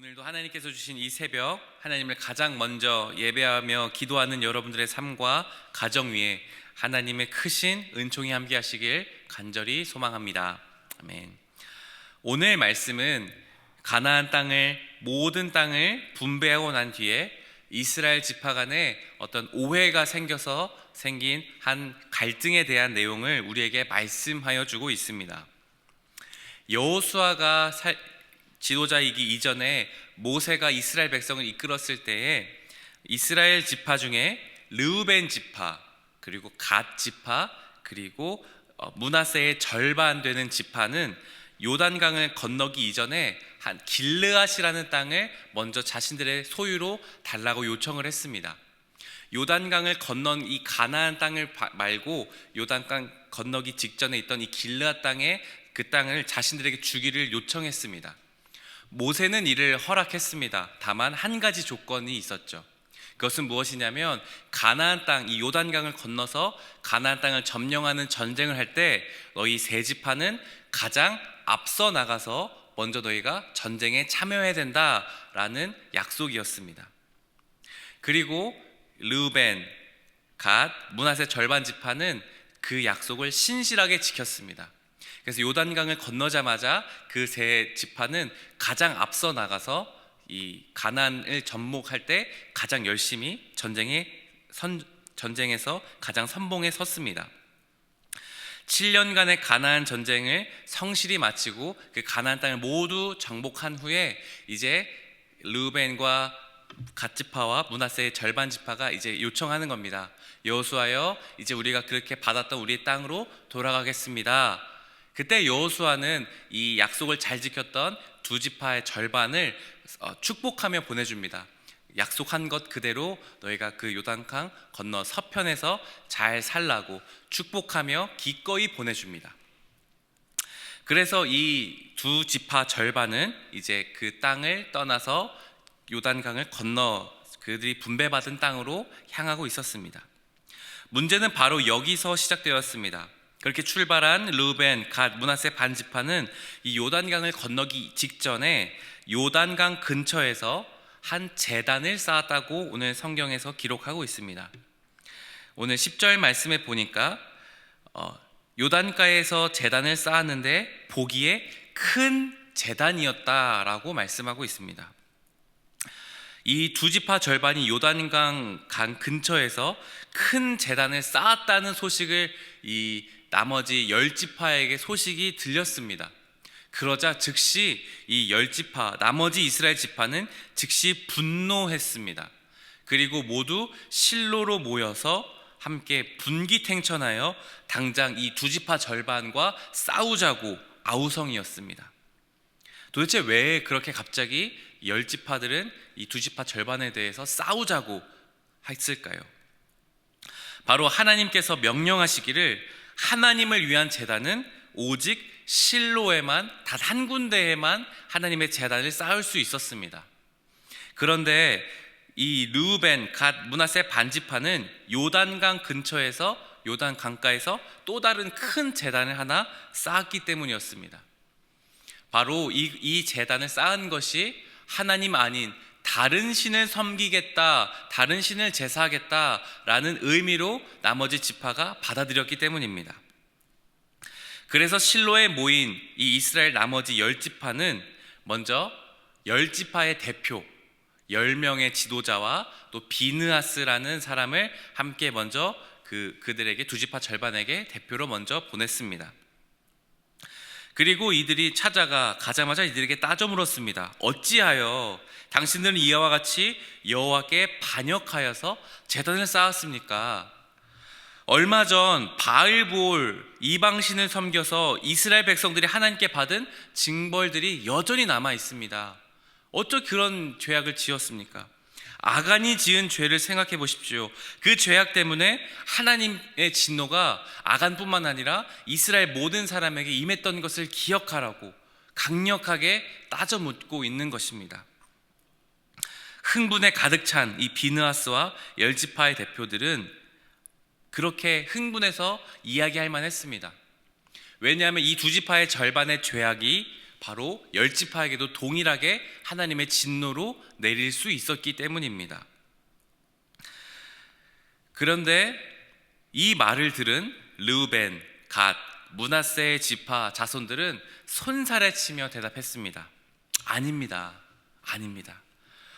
오늘도 하나님께서 주신 이 새벽, 하나님을 가장 먼저 예배하며 기도하는 여러분들의 삶과 가정 위에 하나님의 크신 은총이 함께 하시길 간절히 소망합니다. 아멘. 오늘 말씀은 가나안 땅을, 모든 땅을 분배하고 난 뒤에 이스라엘 지파 간에 어떤 오해가 생겨서 생긴 한 갈등에 대한 내용을 우리에게 말씀하여 주고 있습니다. 여호수아가 지도자이기 이전에 모세가 이스라엘 백성을 이끌었을 때에 이스라엘 지파 중에 르우벤 지파, 그리고 갓 지파, 그리고 므낫세의 절반 되는 지파는 요단강을 건너기 이전에 한 길르앗이라는 땅을 먼저 자신들의 소유로 달라고 요청을 했습니다. 요단강을 건넌 이 가나안 땅을 말고 요단강 건너기 직전에 있던 이 길르앗 땅에 그 땅을 자신들에게 주기를 요청했습니다. 모세는 이를 허락했습니다. 다만 한 가지 조건이 있었죠. 그것은 무엇이냐면 가나안 땅, 이 요단강을 건너서 가나안 땅을 점령하는 전쟁을 할 때 너희 세 지파는 가장 앞서 나가서 먼저 너희가 전쟁에 참여해야 된다라는 약속이었습니다. 그리고 르우벤, 갓, 므낫세 절반 지파는 그 약속을 신실하게 지켰습니다. 그래서 요단강을 건너자마자 그 세 지파는 가장 앞서 나가서 이 가나안을 접목할 때 가장 열심히 전쟁에서 가장 선봉에 섰습니다. 7년간의 가나안 전쟁을 성실히 마치고 그 가나안 땅을 모두 정복한 후에 이제 르우벤과 갓 지파와 므낫세의 절반 지파가 이제 요청하는 겁니다. 여호수아여, 이제 우리가 그렇게 받았던 우리의 땅으로 돌아가겠습니다. 그때 여호수아는 이 약속을 잘 지켰던 두 지파의 절반을 축복하며 보내줍니다. 약속한 것 그대로 너희가 그 요단강 건너 서편에서 잘 살라고 축복하며 기꺼이 보내줍니다. 그래서 이 두 지파 절반은 이제 그 땅을 떠나서 요단강을 건너 그들이 분배받은 땅으로 향하고 있었습니다. 문제는 바로 여기서 시작되었습니다. 그렇게 출발한 르우벤, 갓, 므낫세 반 지파는 이 요단강을 건너기 직전에 요단강 근처에서 한 제단을 쌓았다고 오늘 성경에서 기록하고 있습니다. 오늘 10절 말씀에 보니까 요단가에서 제단을 쌓았는데 보기에 큰 제단이었다라고 말씀하고 있습니다. 이 두 지파 절반이 요단강 근처에서 큰 제단을 쌓았다는 소식을 이 나머지 10지파에게 소식이 들렸습니다. 그러자 즉시 이 10지파, 나머지 이스라엘 지파는 즉시 분노했습니다. 그리고 모두 실로로 모여서 함께 분기탱천하여 당장 이 두 지파 절반과 싸우자고 아우성이었습니다. 도대체 왜 그렇게 갑자기 10지파들은 이 두 지파 절반에 대해서 싸우자고 했을까요? 바로 하나님께서 명령하시기를 하나님을 위한 제단은 오직 실로에만, 단 한 군데에만 하나님의 제단을 쌓을 수 있었습니다. 그런데 이 르우벤, 갓, 므낫세 반지파는 요단강 근처에서, 요단 강가에서 또 다른 큰 제단을 하나 쌓았기 때문이었습니다. 바로 이 제단을 쌓은 것이 하나님 아닌 다른 신을 섬기겠다, 다른 신을 제사하겠다라는 의미로 나머지 지파가 받아들였기 때문입니다. 그래서 실로에 모인 이 이스라엘 나머지 10지파는 먼저 10지파의 대표 10명의 지도자와 또 비느하스라는 사람을 함께 먼저 그들에게 두 지파 절반에게 대표로 먼저 보냈습니다. 그리고 이들이 가자마자 이들에게 따져 물었습니다. 어찌하여 당신들은 이와 같이 여호와께 반역하여서 제단을 쌓았습니까? 얼마 전 바알볼 이방신을 섬겨서 이스라엘 백성들이 하나님께 받은 징벌들이 여전히 남아 있습니다. 어쩌 그런 죄악을 지었습니까? 아간이 지은 죄를 생각해 보십시오. 그 죄악 때문에 하나님의 진노가 아간뿐만 아니라 이스라엘 모든 사람에게 임했던 것을 기억하라고 강력하게 따져 묻고 있는 것입니다. 흥분에 가득 찬 이 비느하스와 10지파의 대표들은 그렇게 흥분해서 이야기할 만했습니다. 왜냐하면 이 두 지파의 절반의 죄악이 바로 열 지파에게도 동일하게 하나님의 진노로 내릴 수 있었기 때문입니다. 그런데 이 말을 들은 르우벤, 갓, 므낫세의 지파 자손들은 손살에 치며 대답했습니다. 아닙니다. 아닙니다.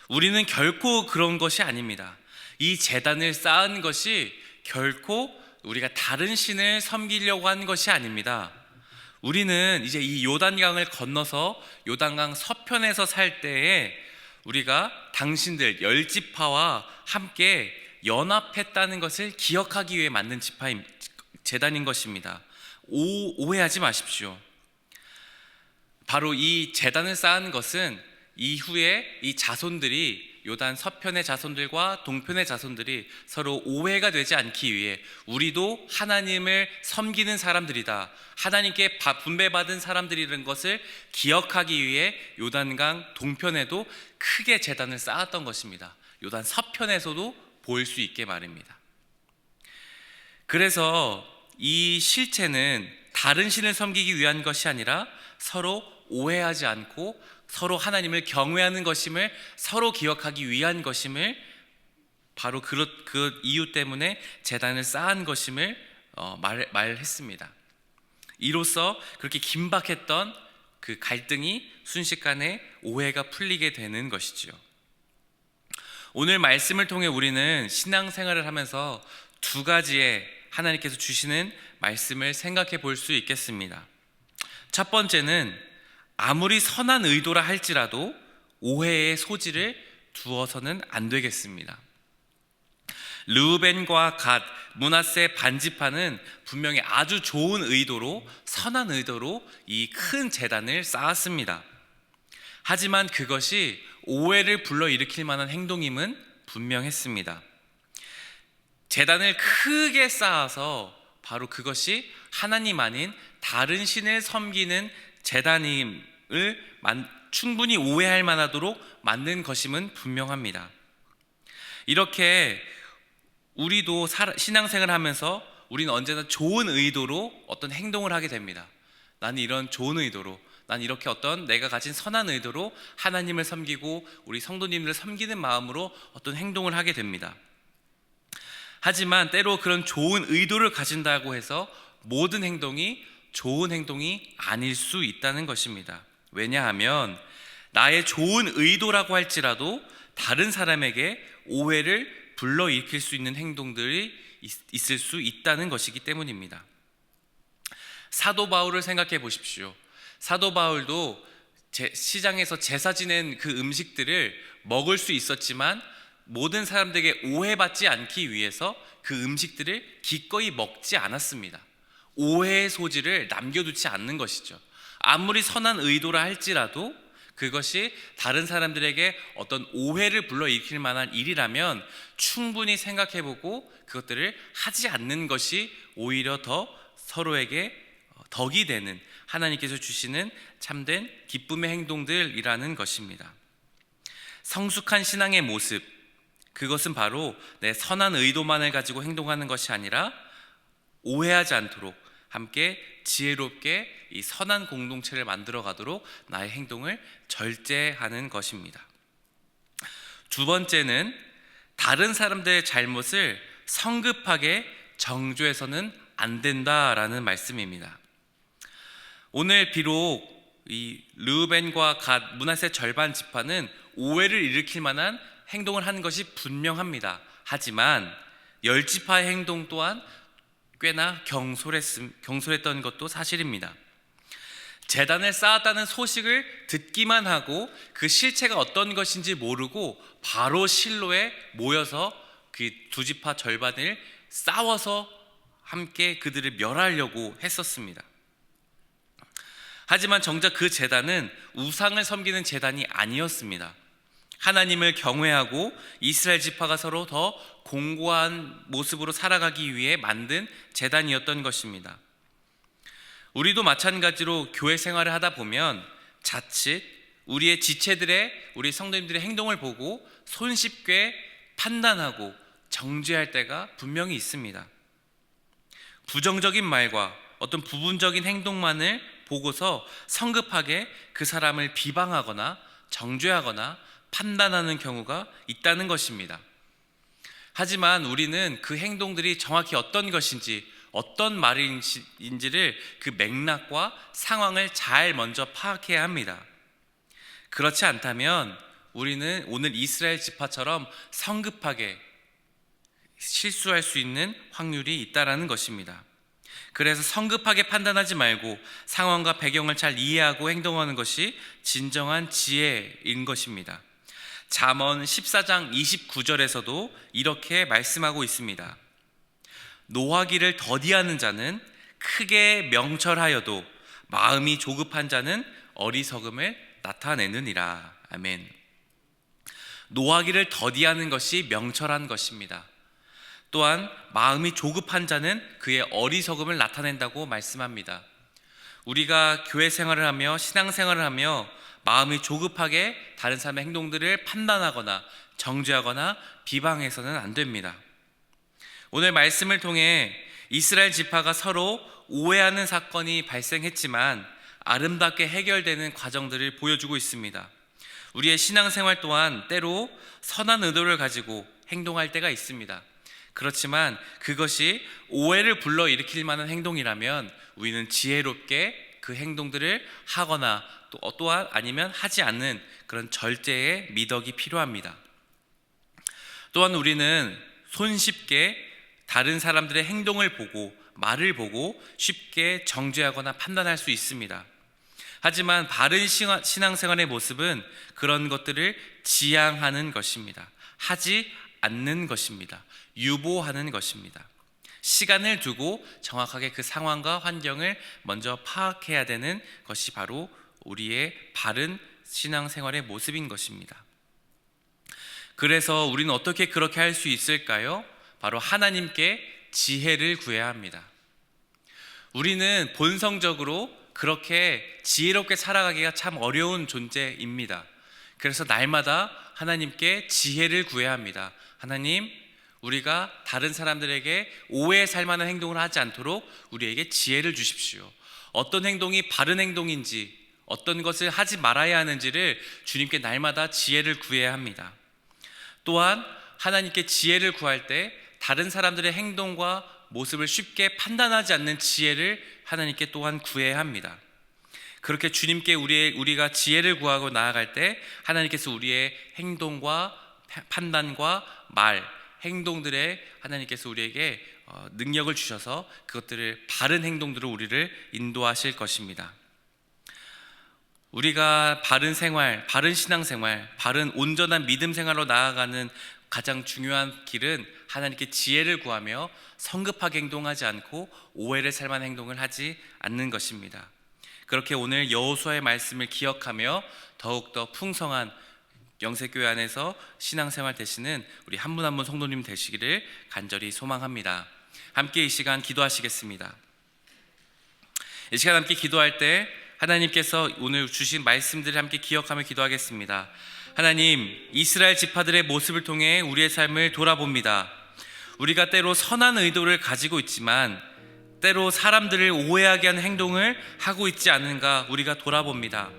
우리는 결코 그런 것이 아닙니다. 이 제단을 쌓은 것이 결코 우리가 다른 신을 섬기려고 한 것이 아닙니다. 우리는 이제 이 요단강을 건너서 요단강 서편에서 살 때에 우리가 당신들 열 지파와 함께 연합했다는 것을 기억하기 위해 만든 제단인 것입니다. 오해하지 마십시오. 바로 이 제단을 쌓은 것은 이후에 이 자손들이 요단 서편의 자손들과 동편의 자손들이 서로 오해가 되지 않기 위해 우리도 하나님을 섬기는 사람들이다, 하나님께 분배받은 사람들이라는 것을 기억하기 위해 요단강 동편에도 크게 제단을 쌓았던 것입니다. 요단 서편에서도 보일 수 있게 말입니다. 그래서 이 실체는 다른 신을 섬기기 위한 것이 아니라 서로 오해하지 않고 서로 하나님을 경외하는 것임을 서로 기억하기 위한 것임을, 바로 그 이유 때문에 제단을 쌓은 것임을 말했습니다. 이로써 그렇게 긴박했던 그 갈등이 순식간에 오해가 풀리게 되는 것이지요. 오늘 말씀을 통해 우리는 신앙생활을 하면서 두 가지의 하나님께서 주시는 말씀을 생각해 볼 수 있겠습니다. 첫 번째는 아무리 선한 의도라 할지라도 오해의 소지를 두어서는 안 되겠습니다. 르우벤과 갓, 므낫세 반지파는 분명히 아주 좋은 의도로, 선한 의도로 이 큰 제단을 쌓았습니다. 하지만 그것이 오해를 불러일으킬 만한 행동임은 분명했습니다. 제단을 크게 쌓아서 바로 그것이 하나님 아닌 다른 신을 섬기는 제단임을 충분히 오해할 만하도록 만든 것임은 분명합니다. 이렇게 우리도 신앙생활을 하면서 우리는 언제나 좋은 의도로 어떤 행동을 하게 됩니다. 나는 이런 좋은 의도로, 난 이렇게 어떤 내가 가진 선한 의도로 하나님을 섬기고 우리 성도님들을 섬기는 마음으로 어떤 행동을 하게 됩니다. 하지만 때로 그런 좋은 의도를 가진다고 해서 모든 행동이 좋은 행동이 아닐 수 있다는 것입니다. 왜냐하면 나의 좋은 의도라고 할지라도 다른 사람에게 오해를 불러일으킬 수 있는 행동들이 있을 수 있다는 것이기 때문입니다. 사도 바울을 생각해 보십시오. 사도 바울도 시장에서 제사 지낸 그 음식들을 먹을 수 있었지만 모든 사람들에게 오해받지 않기 위해서 그 음식들을 기꺼이 먹지 않았습니다. 오해의 소지를 남겨두지 않는 것이죠. 아무리 선한 의도라 할지라도 그것이 다른 사람들에게 어떤 오해를 불러일으킬 만한 일이라면 충분히 생각해보고 그것들을 하지 않는 것이 오히려 더 서로에게 덕이 되는, 하나님께서 주시는 참된 기쁨의 행동들이라는 것입니다. 성숙한 신앙의 모습, 그것은 바로 내 선한 의도만을 가지고 행동하는 것이 아니라 오해하지 않도록 함께 지혜롭게 이 선한 공동체를 만들어 가도록 나의 행동을 절제하는 것입니다. 두 번째는 다른 사람들의 잘못을 성급하게 정죄해서는 안 된다라는 말씀입니다. 오늘 비록 이 르우벤과 갓, 므낫세 절반 지파는 오해를 일으킬 만한 행동을 하는 것이 분명합니다. 하지만 열 지파의 행동 또한 꽤나 경솔했던 것도 사실입니다. 제단을 쌓았다는 소식을 듣기만 하고 그 실체가 어떤 것인지 모르고 바로 실로에 모여서 그 두 지파 절반을 싸워서 함께 그들을 멸하려고 했었습니다. 하지만 정작 그 제단은 우상을 섬기는 제단이 아니었습니다. 하나님을 경외하고 이스라엘 지파가 서로 더 공고한 모습으로 살아가기 위해 만든 제단이었던 것입니다. 우리도 마찬가지로 교회 생활을 하다 보면 자칫 우리의 지체들의, 우리 성도님들의 행동을 보고 손쉽게 판단하고 정죄할 때가 분명히 있습니다. 부정적인 말과 어떤 부분적인 행동만을 보고서 성급하게 그 사람을 비방하거나 정죄하거나 판단하는 경우가 있다는 것입니다. 하지만 우리는 그 행동들이 정확히 어떤 것인지, 어떤 말인지를 그 맥락과 상황을 잘 먼저 파악해야 합니다. 그렇지 않다면 우리는 오늘 이스라엘 지파처럼 성급하게 실수할 수 있는 확률이 있다라는 것입니다. 그래서 성급하게 판단하지 말고 상황과 배경을 잘 이해하고 행동하는 것이 진정한 지혜인 것입니다. 잠언 14장 29절에서도 이렇게 말씀하고 있습니다. 노하기를 더디하는 자는 크게 명철하여도 마음이 조급한 자는 어리석음을 나타내느니라. 아멘. 노하기를 더디하는 것이 명철한 것입니다. 또한 마음이 조급한 자는 그의 어리석음을 나타낸다고 말씀합니다. 우리가 교회 생활을 하며 신앙생활을 하며 마음이 조급하게 다른 사람의 행동들을 판단하거나 정죄하거나 비방해서는 안 됩니다. 오늘 말씀을 통해 이스라엘 지파가 서로 오해하는 사건이 발생했지만 아름답게 해결되는 과정들을 보여주고 있습니다. 우리의 신앙생활 또한 때로 선한 의도를 가지고 행동할 때가 있습니다. 그렇지만 그것이 오해를 불러일으킬 만한 행동이라면 우리는 지혜롭게 그 행동들을 하거나 또한 아니면 하지 않는 그런 절제의 미덕이 필요합니다. 또한 우리는 손쉽게 다른 사람들의 행동을 보고 말을 보고 쉽게 정죄하거나 판단할 수 있습니다. 하지만 바른 신앙생활의 모습은 그런 것들을 지양하는 것입니다. 하지 않는 것입니다. 유보하는 것입니다. 시간을 두고 정확하게 그 상황과 환경을 먼저 파악해야 되는 것이 바로 우리의 바른 신앙생활의 모습인 것입니다. 그래서 우리는 어떻게 그렇게 할 수 있을까요? 바로 하나님께 지혜를 구해야 합니다. 우리는 본성적으로 그렇게 지혜롭게 살아가기가 참 어려운 존재입니다. 그래서 날마다 하나님께 지혜를 구해야 합니다. 하나님, 우리가 다른 사람들에게 오해에 살만한 행동을 하지 않도록 우리에게 지혜를 주십시오. 어떤 행동이 바른 행동인지, 어떤 것을 하지 말아야 하는지를 주님께 날마다 지혜를 구해야 합니다. 또한 하나님께 지혜를 구할 때 다른 사람들의 행동과 모습을 쉽게 판단하지 않는 지혜를 하나님께 또한 구해야 합니다. 그렇게 주님께 우리가 지혜를 구하고 나아갈 때 하나님께서 우리의 행동과 판단과 말, 행동들에 하나님께서 우리에게 능력을 주셔서 그것들을 바른 행동들로 우리를 인도하실 것입니다. 우리가 바른 생활, 바른 신앙생활, 바른 온전한 믿음 생활로 나아가는 가장 중요한 길은 하나님께 지혜를 구하며 성급하게 행동하지 않고 오해를 살 만한 행동을 하지 않는 것입니다. 그렇게 오늘 여호수아의 말씀을 기억하며 더욱더 풍성한 영세교회 안에서 신앙생활 되시는 우리 한 분 한 분 성도님 되시기를 간절히 소망합니다. 함께 이 시간 기도하시겠습니다. 이 시간 함께 기도할 때 하나님께서 오늘 주신 말씀들을 함께 기억하며 기도하겠습니다. 하나님, 이스라엘 지파들의 모습을 통해 우리의 삶을 돌아봅니다. 우리가 때로 선한 의도를 가지고 있지만 때로 사람들을 오해하게 하는 행동을 하고 있지 않은가 우리가 돌아봅니다.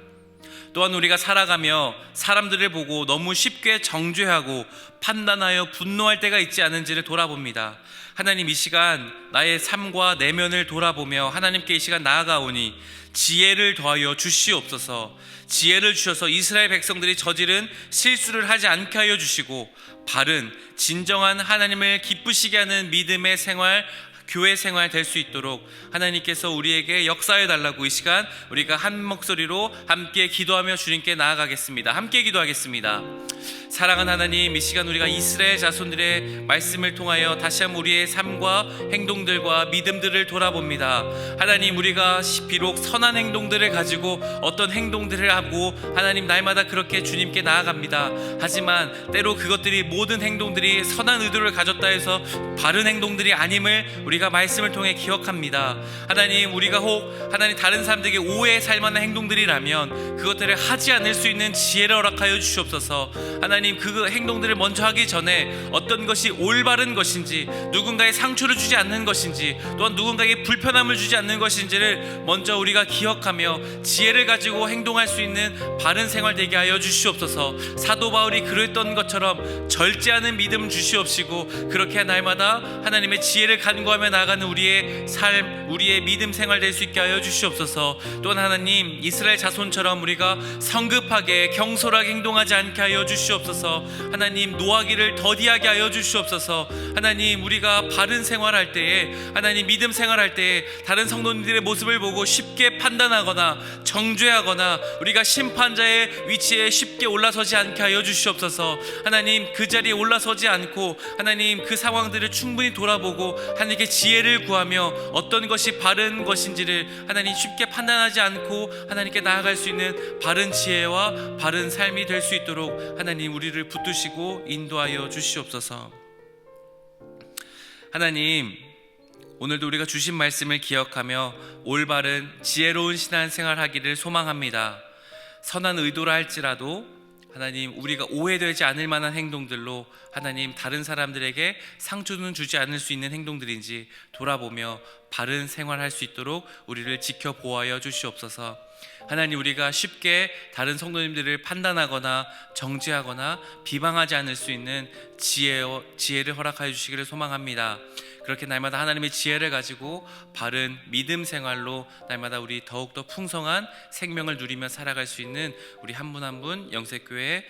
또한 우리가 살아가며 사람들을 보고 너무 쉽게 정죄하고 판단하여 분노할 때가 있지 않은지를 돌아봅니다. 하나님, 이 시간 나의 삶과 내면을 돌아보며 하나님께 이 시간 나아가오니 지혜를 더하여 주시옵소서. 지혜를 주셔서 이스라엘 백성들이 저지른 실수를 하지 않게 하여 주시고 바른 진정한 하나님을 기쁘시게 하는 믿음의 생활, 교회 생활 될 수 있도록 하나님께서 우리에게 역사해 달라고 이 시간 우리가 한 목소리로 함께 기도하며 주님께 나아가겠습니다. 함께 기도하겠습니다. 사랑하는 하나님, 이 시간 우리가 이스라엘 자손들의 말씀을 통하여 다시 한번 우리의 삶과 행동들과 믿음들을 돌아봅니다. 하나님, 우리가 비록 선한 행동들을 가지고 어떤 행동들을 하고 하나님 날마다 그렇게 주님께 나아갑니다. 하지만 때로 그것들이 모든 행동들이 선한 의도를 가졌다 해서 바른 행동들이 아님을 우리가 우리가 말씀을 통해 기억합니다. 하나님, 우리가 혹 하나님 다른 사람들에게 오해에 살만한 행동들이라면 그것들을 하지 않을 수 있는 지혜를 허락하여 주시옵소서. 하나님, 그 행동들을 먼저 하기 전에 어떤 것이 올바른 것인지, 누군가의 상처를 주지 않는 것인지, 또한 누군가에게 불편함을 주지 않는 것인지를 먼저 우리가 기억하며 지혜를 가지고 행동할 수 있는 바른 생활 되게 하여 주시옵소서. 사도 바울이 그랬던 것처럼 절제하는 믿음 주시옵시고, 그렇게 날마다 하나님의 지혜를 간구하며 나아가는 우리의 삶, 우리의 믿음 생활 될 수 있게 하여 주시옵소서. 또한 하나님, 이스라엘 자손처럼 우리가 성급하게 경솔하게 행동하지 않게 하여 주시옵소서. 하나님, 노하기를 더디하게 하여 주시옵소서. 하나님, 우리가 바른 생활할 때에, 하나님 믿음 생활할 때에 다른 성도님들의 모습을 보고 쉽게 판단하거나 정죄하거나 우리가 심판자의 위치에 쉽게 올라서지 않게 하여 주시옵소서. 하나님, 그 자리에 올라서지 않고 하나님 그 상황들을 충분히 돌아보고 하나님께 지혜를 구하며 어떤 것이 바른 것인지를 하나님 쉽게 판단하지 않고 하나님께 나아갈 수 있는 바른 지혜와 바른 삶이 될 수 있도록 하나님 우리를 붙드시고 인도하여 주시옵소서. 하나님, 오늘도 우리가 주신 말씀을 기억하며 올바른 지혜로운 신앙생활 하기를 소망합니다. 선한 의도라 할지라도 하나님, 우리가 오해되지 않을 만한 행동들로 하나님 다른 사람들에게 상처는 주지 않을 수 있는 행동들인지 돌아보며 바른 생활할 수 있도록 우리를 지켜보아여 주시옵소서. 하나님, 우리가 쉽게 다른 성도님들을 판단하거나 정죄하거나 비방하지 않을 수 있는 지혜를 허락하여 주시기를 소망합니다. 그렇게 날마다 하나님의 지혜를 가지고 바른 믿음 생활로 날마다 우리 더욱더 풍성한 생명을 누리며 살아갈 수 있는 우리 한 분 한 분 영세교회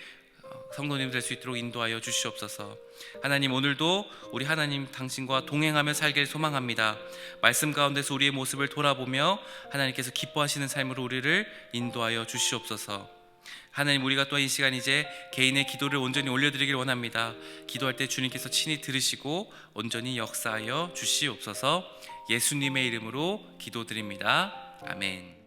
성도님 될 수 있도록 인도하여 주시옵소서. 하나님, 오늘도 우리 하나님 당신과 동행하며 살길 소망합니다. 말씀 가운데서 우리의 모습을 돌아보며 하나님께서 기뻐하시는 삶으로 우리를 인도하여 주시옵소서. 하나님, 우리가 또한 이 시간 이제 개인의 기도를 온전히 올려드리길 원합니다. 기도할 때 주님께서 친히 들으시고 온전히 역사하여 주시옵소서. 예수님의 이름으로 기도드립니다. 아멘.